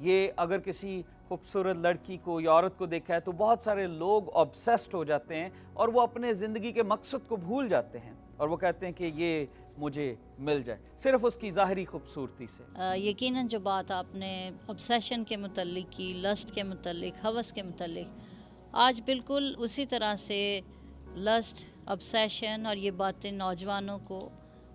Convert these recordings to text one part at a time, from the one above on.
یہ اگر کسی خوبصورت لڑکی کو یا عورت کو دیکھا ہے تو بہت سارے لوگ آبسیسڈ ہو جاتے ہیں اور وہ اپنے زندگی کے مقصد کو بھول جاتے ہیں اور وہ کہتے ہیں کہ یہ مجھے مل جائے صرف اس کی ظاہری خوبصورتی سے۔ یقیناً جو بات آپ نے obsession کے متعلق کی، لسٹ کے متعلق، ہوس کے متعلق، آج بالکل اسی طرح سے لسٹ، obsession اور یہ باتیں نوجوانوں کو،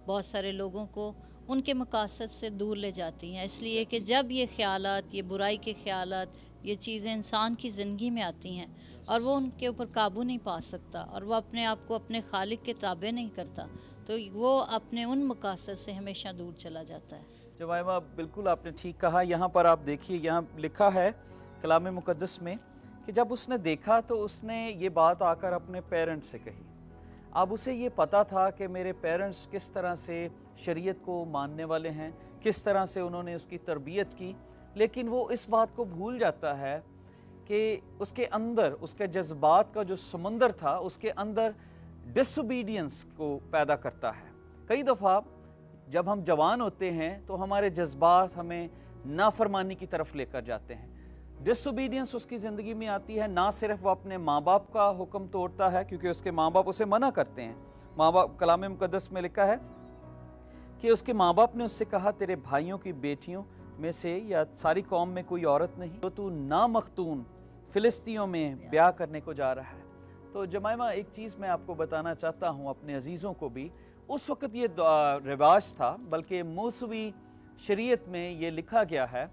بہت سارے لوگوں کو ان کے مقاصد سے دور لے جاتی ہیں، اس لیے کہ جب یہ خیالات، یہ برائی کے خیالات، یہ چیزیں انسان کی زندگی میں آتی ہیں اور وہ ان کے اوپر قابو نہیں پا سکتا اور وہ اپنے آپ کو اپنے خالق کے تابع نہیں کرتا، تو وہ اپنے ان مقاصد سے ہمیشہ دور چلا جاتا ہے۔ جمائمہ بالکل آپ نے ٹھیک کہا۔ یہاں پر آپ دیکھیے، یہاں لکھا ہے کلام مقدس میں کہ جب اس نے دیکھا تو اس نے یہ بات آ کر اپنے پیرنٹ سے کہی۔ اب اسے یہ پتا تھا کہ میرے پیرنٹس کس طرح سے شریعت کو ماننے والے ہیں، کس طرح سے انہوں نے اس کی تربیت کی، لیکن وہ اس بات کو بھول جاتا ہے کہ اس کے اندر، اس کے جذبات کا جو سمندر تھا، اس کے اندر ڈس اوبیڈینس کو پیدا کرتا ہے۔ کئی دفعہ جب ہم جوان ہوتے ہیں تو ہمارے جذبات ہمیں نافرمانی کی طرف لے کر جاتے ہیں۔ ڈس اوبیڈینس اس کی زندگی میں آتی ہے، نہ صرف وہ اپنے ماں باپ کا حکم توڑتا ہے کیونکہ اس کے ماں باپ اسے منع کرتے ہیں۔ ماں باپ، کلام مقدس میں لکھا ہے کہ اس کے ماں باپ نے اس سے کہا تیرے بھائیوں کی بیٹیوں میں سے یا ساری قوم میں کوئی عورت نہیں جو تو نامختون فلسطینیوں میں بیاہ کرنے کو جا رہا ہے۔ تو جمائمہ ایک چیز میں آپ کو بتانا چاہتا ہوں، اپنے عزیزوں کو بھی، اس وقت یہ رواج تھا، بلکہ موسوی شریعت میں یہ لکھا گیا ہے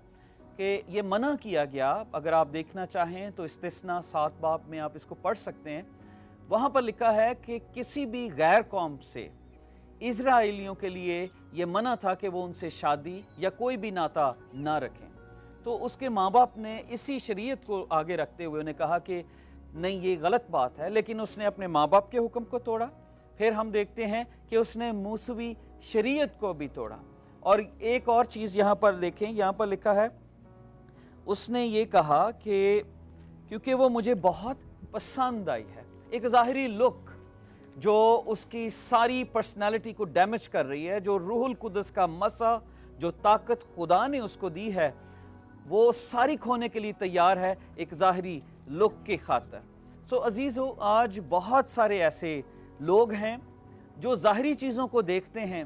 کہ یہ منع کیا گیا۔ اگر آپ دیکھنا چاہیں تو استثناء 7 باب میں آپ اس کو پڑھ سکتے ہیں، وہاں پر لکھا ہے کہ کسی بھی غیر قوم سے اسرائیلیوں کے لیے یہ منع تھا کہ وہ ان سے شادی یا کوئی بھی ناطہ نہ رکھیں۔ تو اس کے ماں باپ نے اسی شریعت کو آگے رکھتے ہوئے انہیں کہا کہ نہیں، یہ غلط بات ہے، لیکن اس نے اپنے ماں باپ کے حکم کو توڑا۔ پھر ہم دیکھتے ہیں کہ اس نے موسوی شریعت کو بھی توڑا۔ اور ایک اور چیز یہاں پر دیکھیں، یہاں پر لکھا ہے اس نے یہ کہا کہ کیونکہ وہ مجھے بہت پسند آئی ہے، ایک ظاہری لک جو اس کی ساری پرسنالٹی کو ڈیمیج کر رہی ہے، جو روح القدس کا مسا، جو طاقت خدا نے اس کو دی ہے، وہ ساری کھونے کے لیے تیار ہے ایک ظاہری لک کی خاطر۔ سو عزیزو، آج بہت سارے ایسے لوگ ہیں جو ظاہری چیزوں کو دیکھتے ہیں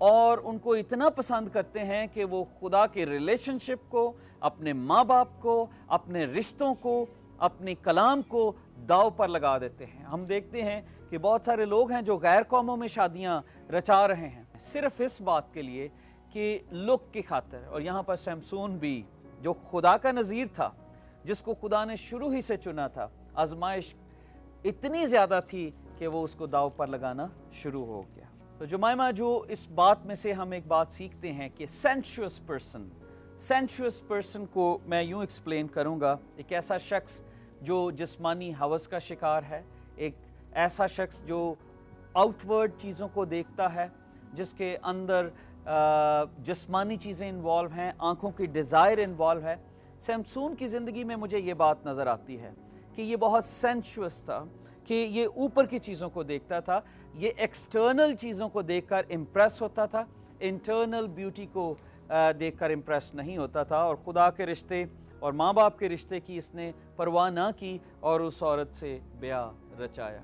اور ان کو اتنا پسند کرتے ہیں کہ وہ خدا کے ریلیشن شپ کو، اپنے ماں باپ کو، اپنے رشتوں کو، اپنی کلام کو داؤ پر لگا دیتے ہیں۔ ہم دیکھتے ہیں کہ بہت سارے لوگ ہیں جو غیر قوموں میں شادیاں رچا رہے ہیں صرف اس بات کے لیے کہ لک کی خاطر۔ اور یہاں پر سمسون بھی، جو خدا کا نذیر تھا، جس کو خدا نے شروع ہی سے چنا تھا، آزمائش اتنی زیادہ تھی کہ وہ اس کو داؤ پر لگانا شروع ہو گیا۔ تو جمائمہ، جو اس بات میں سے ہم ایک بات سیکھتے ہیں کہ سینشوس پرسن کو میں یوں ایکسپلین کروں گا، ایک ایسا شخص جو جسمانی ہوس کا شکار ہے، ایک ایسا شخص جو آؤٹ ورڈ چیزوں کو دیکھتا ہے، جس کے اندر جسمانی چیزیں انوالو ہیں، آنکھوں کی ڈیزائر انوالو ہے۔ سمسون کی زندگی میں مجھے یہ بات نظر آتی ہے کہ یہ بہت سینشوس تھا، کہ یہ اوپر کی چیزوں کو دیکھتا تھا، یہ ایکسٹرنل چیزوں کو دیکھ کر امپریس ہوتا تھا، انٹرنل بیوٹی کو دیکھ کر امپریس نہیں ہوتا تھا، اور خدا کے رشتے اور ماں باپ کے رشتے کی اس نے پرواہ نہ کی اور اس عورت سے بیاہ رچایا۔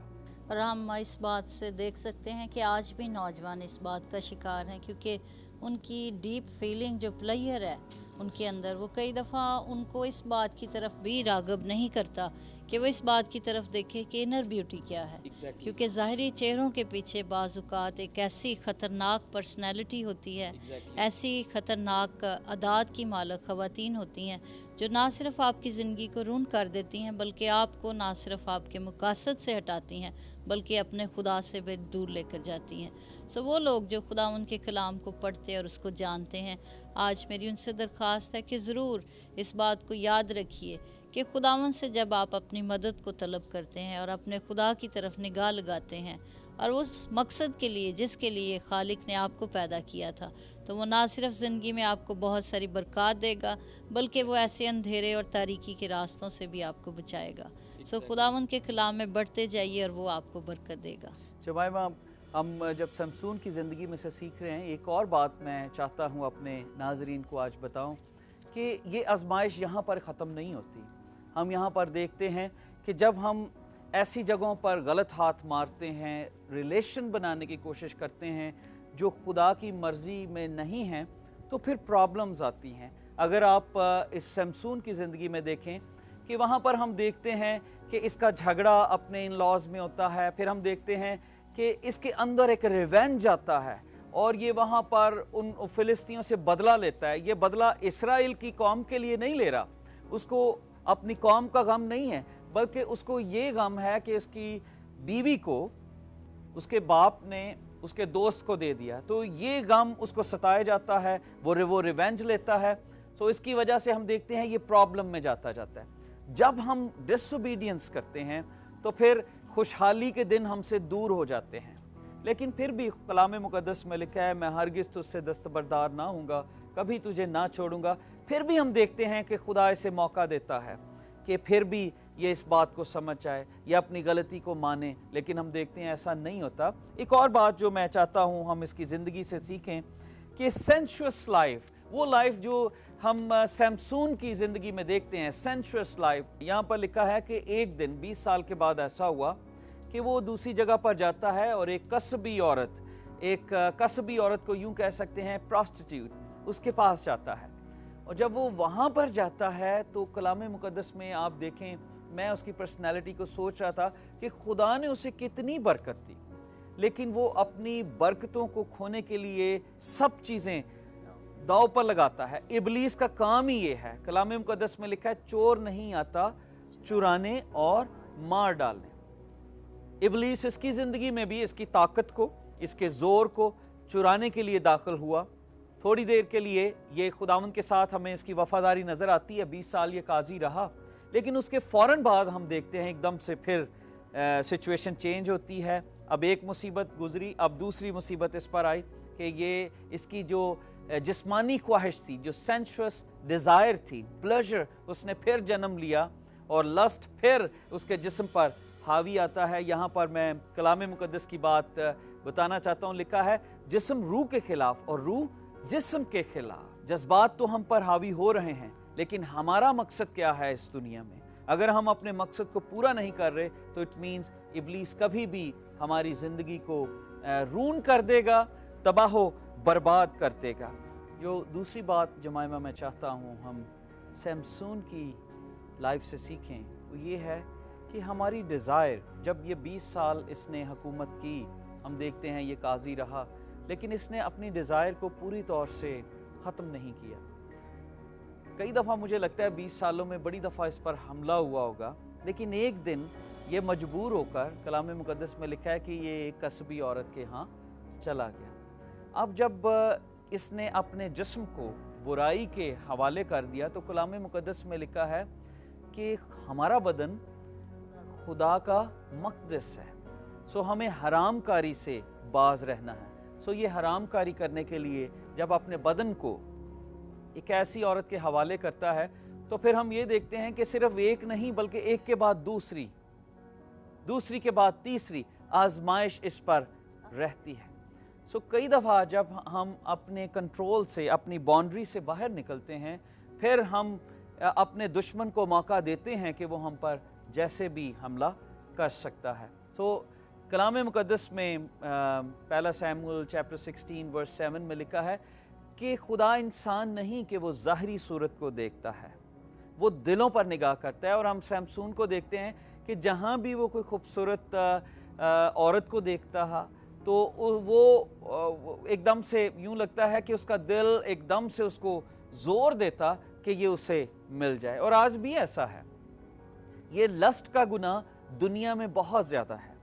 اور ہم اس بات سے دیکھ سکتے ہیں کہ آج بھی نوجوان اس بات کا شکار ہیں، کیونکہ ان کی ڈیپ فیلنگ جو پلیئر ہے ان کے اندر، وہ کئی دفعہ ان کو اس بات کی طرف بھی راغب نہیں کرتا کہ وہ اس بات کی طرف دیکھے کہ انر بیوٹی کیا ہے، کیونکہ ظاہری چہروں کے پیچھے بعض اوقات ایک ایسی خطرناک پرسنالٹی ہوتی ہے، ایسی خطرناک عادات کی مالک خواتین ہوتی ہیں جو نہ صرف آپ کی زندگی کو رون کر دیتی ہیں، بلکہ آپ کو نہ صرف آپ کے مقاصد سے ہٹاتی ہیں بلکہ اپنے خدا سے بھی دور لے کر جاتی ہیں۔ وہ لوگ جو خدا ان کے کلام کو پڑھتے اور اس کو جانتے ہیں، آج میری ان سے درخواست ہے کہ ضرور اس بات کو یاد رکھیے کہ خداوند سے جب آپ اپنی مدد کو طلب کرتے ہیں اور اپنے خدا کی طرف نگاہ لگاتے ہیں اور اس مقصد کے لیے جس کے لیے خالق نے آپ کو پیدا کیا تھا، تو وہ نہ صرف زندگی میں آپ کو بہت ساری برکات دے گا بلکہ وہ ایسے اندھیرے اور تاریکی کے راستوں سے بھی آپ کو بچائے گا۔ خداوند کے کلام میں بڑھتے جائیے اور وہ آپ کو برکت دے گا۔ جمائمہ، ہم جب سمسون کی زندگی میں سے سیکھ رہے ہیں، ایک اور بات میں چاہتا ہوں اپنے ناظرین کو آج بتاؤں کہ یہ آزمائش یہاں پر ختم نہیں ہوتی. ہم یہاں پر دیکھتے ہیں کہ جب ہم ایسی جگہوں پر غلط ہاتھ مارتے ہیں، ریلیشن بنانے کی کوشش کرتے ہیں جو خدا کی مرضی میں نہیں ہیں، تو پھر پرابلمز آتی ہیں. اگر آپ اس سمسون کی زندگی میں دیکھیں کہ وہاں پر ہم دیکھتے ہیں کہ اس کا جھگڑا اپنے ان لاز میں ہوتا ہے، پھر ہم دیکھتے ہیں کہ اس کے اندر ایک ریونج آتا ہے اور یہ وہاں پر ان فلسطینیوں سے بدلہ لیتا ہے. یہ بدلہ اسرائیل کی قوم کے لیے نہیں لے رہا، اس کو اپنی قوم کا غم نہیں ہے، بلکہ اس کو یہ غم ہے کہ اس کی بیوی کو اس کے باپ نے اس کے دوست کو دے دیا، تو یہ غم اس کو ستایا جاتا ہے، وہ ریونج لیتا ہے. سو اس کی وجہ سے ہم دیکھتے ہیں یہ پرابلم میں جاتا ہے. جب ہم ڈس اوبیڈینس کرتے ہیں تو پھر خوشحالی کے دن ہم سے دور ہو جاتے ہیں. لیکن پھر بھی کلام مقدس میں لکھا ہے میں ہرگز تجھ سے دستبردار نہ ہوں گا، کبھی تجھے نہ چھوڑوں گا. پھر بھی ہم دیکھتے ہیں کہ خدا اسے موقع دیتا ہے کہ پھر بھی یہ اس بات کو سمجھ آئے یا اپنی غلطی کو مانے، لیکن ہم دیکھتے ہیں ایسا نہیں ہوتا. ایک اور بات جو میں چاہتا ہوں ہم اس کی زندگی سے سیکھیں کہ سینشوس لائف، وہ لائف جو ہم سمسون کی زندگی میں دیکھتے ہیں، سینشوس لائف، یہاں پر لکھا ہے کہ ایک دن 20 سال کے بعد ایسا ہوا کہ وہ دوسری جگہ پر جاتا ہے اور ایک قصبی عورت کو یوں کہہ سکتے ہیں پراسٹیٹیوٹ، اس کے پاس جاتا ہے. اور جب وہ وہاں پر جاتا ہے تو کلام مقدس میں آپ دیکھیں، میں اس کی پرسنالٹی کو سوچ رہا تھا کہ خدا نے اسے کتنی برکت دی، لیکن وہ اپنی برکتوں کو کھونے کے لیے سب چیزیں داؤ پر لگاتا ہے. ابلیس کا کام ہی یہ ہے. کلام مقدس میں لکھا ہے چور نہیں آتا چرانے اور مار ڈالنے. ابلیس اس کی زندگی میں بھی اس کی طاقت کو، اس کے زور کو چرانے کے لیے داخل ہوا. تھوڑی دیر کے لیے یہ خداوند کے ساتھ ہمیں اس کی وفاداری نظر آتی ہے، 20 سال یہ قاضی رہا، لیکن اس کے فوراً بعد ہم دیکھتے ہیں ایک دم سے پھر سچویشن چینج ہوتی ہے. اب ایک مصیبت گزری، اب دوسری مصیبت اس پر آئی کہ یہ اس کی جو جسمانی خواہش تھی، جو سینشوس ڈیزائر تھی، پلیجر، اس نے پھر جنم لیا اور لسٹ پھر اس کے جسم پر حاوی آتا ہے. یہاں پر میں کلام مقدس کی بات بتانا چاہتا ہوں، لکھا ہے جسم روح کے خلاف اور روح جسم کے خلاف. جذبات تو ہم پر حاوی ہو رہے ہیں، لیکن ہمارا مقصد کیا ہے اس دنیا میں؟ اگر ہم اپنے مقصد کو پورا نہیں کر رہے تو اٹ مینز ابلیس کبھی بھی ہماری زندگی کو رون کر دے گا، تباہ و برباد کر دے گا. جو دوسری بات جمائمہ میں چاہتا ہوں ہم سمسون کی لائف سے سیکھیں، وہ یہ ہے کہ ہماری ڈیزائر، جب یہ 20 سال اس نے حکومت کی، ہم دیکھتے ہیں یہ قاضی رہا، لیکن اس نے اپنی ڈیزائر کو پوری طور سے ختم نہیں کیا. کئی دفعہ مجھے لگتا ہے 20 سالوں میں بڑی دفعہ اس پر حملہ ہوا ہوگا، لیکن ایک دن یہ مجبور ہو کر، کلام مقدس میں لکھا ہے کہ یہ ایک قصبی عورت کے ہاں چلا گیا. اب جب اس نے اپنے جسم کو برائی کے حوالے کر دیا تو کلام مقدس میں لکھا ہے کہ ہمارا بدن خدا کا مقدس ہے، سو ہمیں حرام کاری سے باز رہنا ہے. سو یہ حرام کاری کرنے کے لیے جب اپنے بدن کو ایک ایسی عورت کے حوالے کرتا ہے تو پھر ہم یہ دیکھتے ہیں کہ صرف ایک نہیں بلکہ ایک کے بعد دوسری کے بعد تیسری آزمائش اس پر رہتی ہے. سو کئی دفعہ جب ہم اپنے کنٹرول سے، اپنی باؤنڈری سے باہر نکلتے ہیں، پھر ہم اپنے دشمن کو موقع دیتے ہیں کہ وہ ہم پر جیسے بھی حملہ کر سکتا ہے. سو کلام مقدس میں پہلا سیموئیل چیپٹر 16 ورس 7 میں لکھا ہے کہ خدا انسان نہیں کہ وہ ظاہری صورت کو دیکھتا ہے، وہ دلوں پر نگاہ کرتا ہے. اور ہم سمسون کو دیکھتے ہیں کہ جہاں بھی وہ کوئی خوبصورت عورت کو دیکھتا ہے تو وہ ایک دم سے یوں لگتا ہے کہ اس کا دل ایک دم سے اس کو زور دیتا کہ یہ اسے مل جائے. اور آج بھی ایسا ہے. یہ لسٹ کا گناہ دنیا میں بہت زیادہ ہے.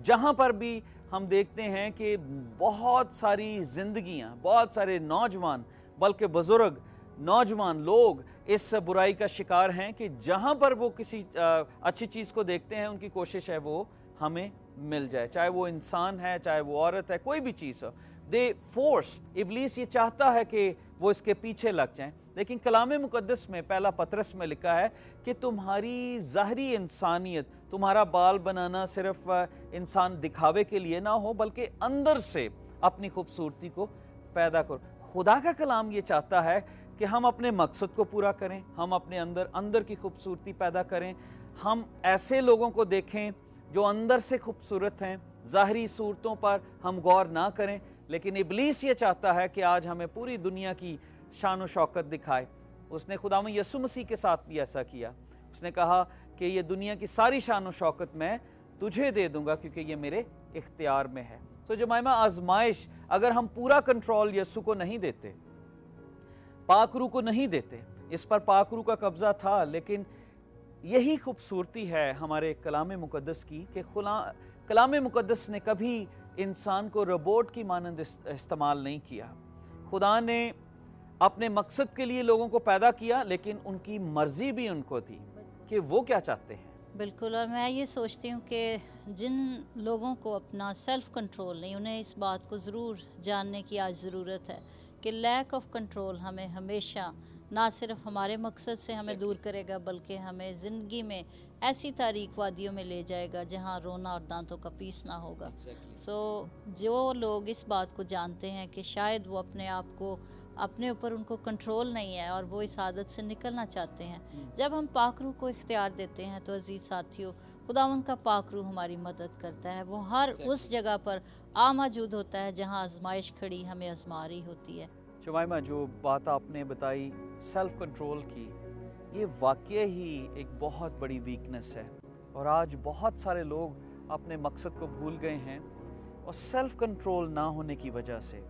جہاں پر بھی ہم دیکھتے ہیں کہ بہت ساری زندگیاں، بہت سارے نوجوان، بلکہ بزرگ نوجوان لوگ اس برائی کا شکار ہیں کہ جہاں پر وہ کسی اچھی چیز کو دیکھتے ہیں ان کی کوشش ہے وہ ہمیں مل جائے، چاہے وہ انسان ہے، چاہے وہ عورت ہے، کوئی بھی چیز ہو. دے فورس، ابلیس یہ چاہتا ہے کہ وہ اس کے پیچھے لگ جائیں. لیکن کلام مقدس میں پہلا پطرس میں لکھا ہے کہ تمہاری ظاہری انسانیت، تمہارا بال بنانا صرف انسان دکھاوے کے لیے نہ ہو بلکہ اندر سے اپنی خوبصورتی کو پیدا کرو. خدا کا کلام یہ چاہتا ہے کہ ہم اپنے مقصد کو پورا کریں, ہم اپنے اندر کی خوبصورتی پیدا کریں, ہم ایسے لوگوں کو دیکھیں جو اندر سے خوبصورت ہیں, ظاہری صورتوں پر ہم غور نہ کریں. لیکن ابلیس یہ چاہتا ہے کہ آج ہمیں پوری دنیا کی شان و شوکت دکھائے. اس نے خداوند یسوع مسیح کے ساتھ بھی ایسا کیا. اس نے کہا کہ یہ دنیا کی ساری شان و شوکت میں تجھے دے دوں گا کیونکہ یہ میرے اختیار میں ہے. تو جمائمہ, آزمائش اگر ہم پورا کنٹرول یسوع کو نہیں دیتے, پاک روح کو نہیں دیتے, اس پر پاک روح کا قبضہ تھا, لیکن یہی خوبصورتی ہے ہمارے کلام مقدس کی کہ کلام مقدس نے کبھی انسان کو روبوٹ کی مانند استعمال نہیں کیا. خدا نے اپنے مقصد کے لیے لوگوں کو پیدا کیا, لیکن ان کی مرضی بھی ان کو تھی کہ وہ کیا چاہتے ہیں. بالکل, اور میں یہ سوچتی ہوں کہ جن لوگوں کو اپنا سیلف کنٹرول نہیں, انہیں اس بات کو ضرور جاننے کی آج ضرورت ہے کہ لیک آف کنٹرول ہمیں ہمیشہ نہ صرف ہمارے مقصد سے ہمیں دور کرے گا, بلکہ ہمیں زندگی میں ایسی تاریک وادیوں میں لے جائے گا جہاں رونا اور دانتوں کا پیسنا ہوگا. جو لوگ اس بات کو جانتے ہیں کہ شاید وہ اپنے آپ کو, اپنے اوپر ان کو کنٹرول نہیں ہے اور وہ اس عادت سے نکلنا چاہتے ہیں, جب ہم پاک روح کو اختیار دیتے ہیں تو عزیز ساتھیوں, خداوند کا پاک روح ہماری مدد کرتا ہے. وہ ہر اس جگہ پر موجود ہوتا ہے جہاں آزمائش کھڑی ہمیں آزما رہی ہوتی ہے. شمائمہ, جو بات آپ نے بتائی سیلف کنٹرول کی, یہ واقعی ہی ایک بہت بڑی ویکنس ہے, اور آج بہت سارے لوگ اپنے مقصد کو بھول گئے ہیں, اور سیلف کنٹرول نہ ہونے کی وجہ سے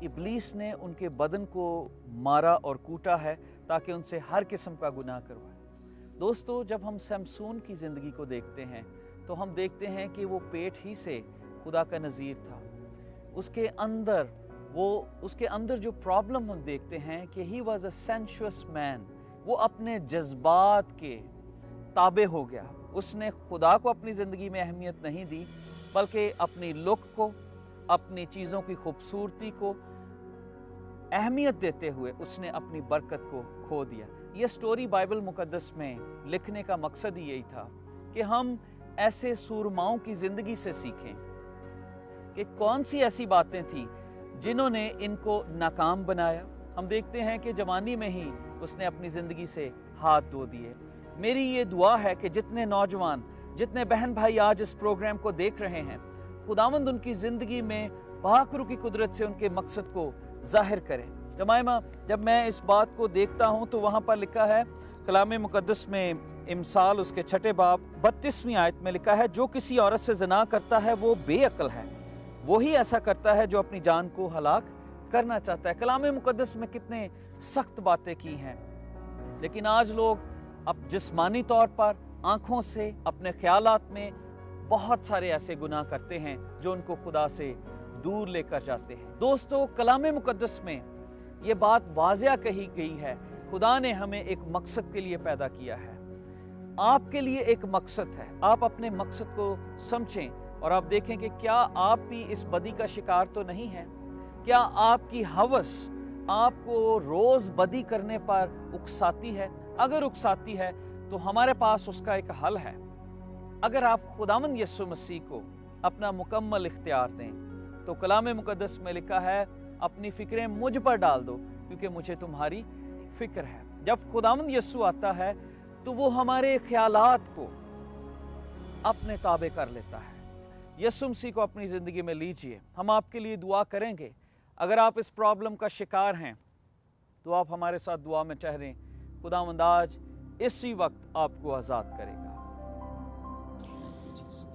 ابلیس نے ان کے بدن کو مارا اور کوٹا ہے تاکہ ان سے ہر قسم کا گناہ کروائے. دوستو, جب ہم سمسون کی زندگی کو دیکھتے ہیں تو ہم دیکھتے ہیں کہ وہ پیٹ ہی سے خدا کا نذیر تھا. اس کے اندر جو پرابلم ہم دیکھتے ہیں کہ ہی واز اے سینشوس مین, وہ اپنے جذبات کے تابع ہو گیا. اس نے خدا کو اپنی زندگی میں اہمیت نہیں دی, بلکہ اپنی لک کو, اپنی چیزوں کی خوبصورتی کو اہمیت دیتے ہوئے اس نے اپنی برکت کو کھو دیا. یہ سٹوری بائبل مقدس میں لکھنے کا مقصد ہی یہی تھا کہ ہم ایسے سورماؤں کی زندگی سے سیکھیں کہ کون سی ایسی باتیں تھیں جنہوں نے ان کو ناکام بنایا. ہم دیکھتے ہیں کہ جوانی میں ہی اس نے اپنی زندگی سے ہاتھ دھو دیے. میری یہ دعا ہے کہ جتنے نوجوان, جتنے بہن بھائی آج اس پروگرام کو دیکھ رہے ہیں, خداوند ان کی زندگی میں پاک روح کی قدرت سے ان کے مقصد کو ظاہر کرے. جمائمہ, جب میں اس بات کو دیکھتا ہوں تو وہاں پر لکھا ہے کلام مقدس میں, امثال اس کے 6 باب 32ویں آیت میں لکھا ہے, جو کسی عورت سے زنا کرتا ہے وہ بے عقل ہے, وہی ایسا کرتا ہے جو اپنی جان کو ہلاک کرنا چاہتا ہے. کلام مقدس میں کتنے سخت باتیں کی ہیں, لیکن آج لوگ اب جسمانی طور پر آنکھوں سے, اپنے خیالات میں بہت سارے ایسے گناہ کرتے ہیں جو ان کو خدا سے دور لے کر جاتے ہیں. دوستو, کلام مقدس میں یہ بات واضح کہی گئی ہے, خدا نے ہمیں ایک مقصد کے لیے پیدا کیا ہے. آپ کے لیے ایک مقصد ہے, آپ اپنے مقصد کو سمجھیں اور آپ دیکھیں کہ کیا آپ بھی اس بدی کا شکار تو نہیں ہیں. کیا آپ کی ہوس آپ کو روز بدی کرنے پر اکساتی ہے؟ اگر اکساتی ہے تو ہمارے پاس اس کا ایک حل ہے. اگر آپ خداوند یسوع مسیح کو اپنا مکمل اختیار دیں تو کلام مقدس میں لکھا ہے, اپنی فکریں مجھ پر ڈال دو کیونکہ مجھے تمہاری فکر ہے. جب خداوند یسوع آتا ہے تو وہ ہمارے خیالات کو اپنے تابع کر لیتا ہے. یسوع مسیح کو اپنی زندگی میں لیجئے, ہم آپ کے لیے دعا کریں گے. اگر آپ اس پرابلم کا شکار ہیں تو آپ ہمارے ساتھ دعا میں ٹھہریں. خداوند آج اسی وقت آپ کو آزاد کرے گا.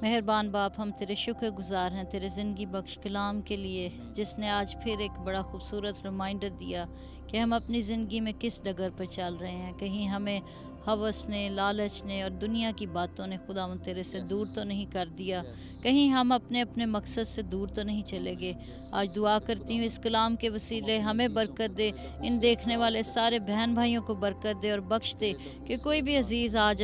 مہربان باپ, ہم تیرے شکر گزار ہیں تیرے زندگی بخش کلام کے لیے, جس نے آج پھر ایک بڑا خوبصورت ریمائنڈر دیا کہ ہم اپنی زندگی میں کس ڈگر پر چل رہے ہیں. کہیں ہمیں ہوس نے, لالچ نے اور دنیا کی باتوں نے خداوند تیرے سے دور تو نہیں کر دیا, کہیں ہم اپنے مقصد سے دور تو نہیں چلے گئے. آج دعا کرتی ہوں اس کلام کے وسیلے ہمیں برکت دے, ان دیکھنے والے سارے بہن بھائیوں کو برکت دے اور بخش دے کہ کوئی بھی عزیز آج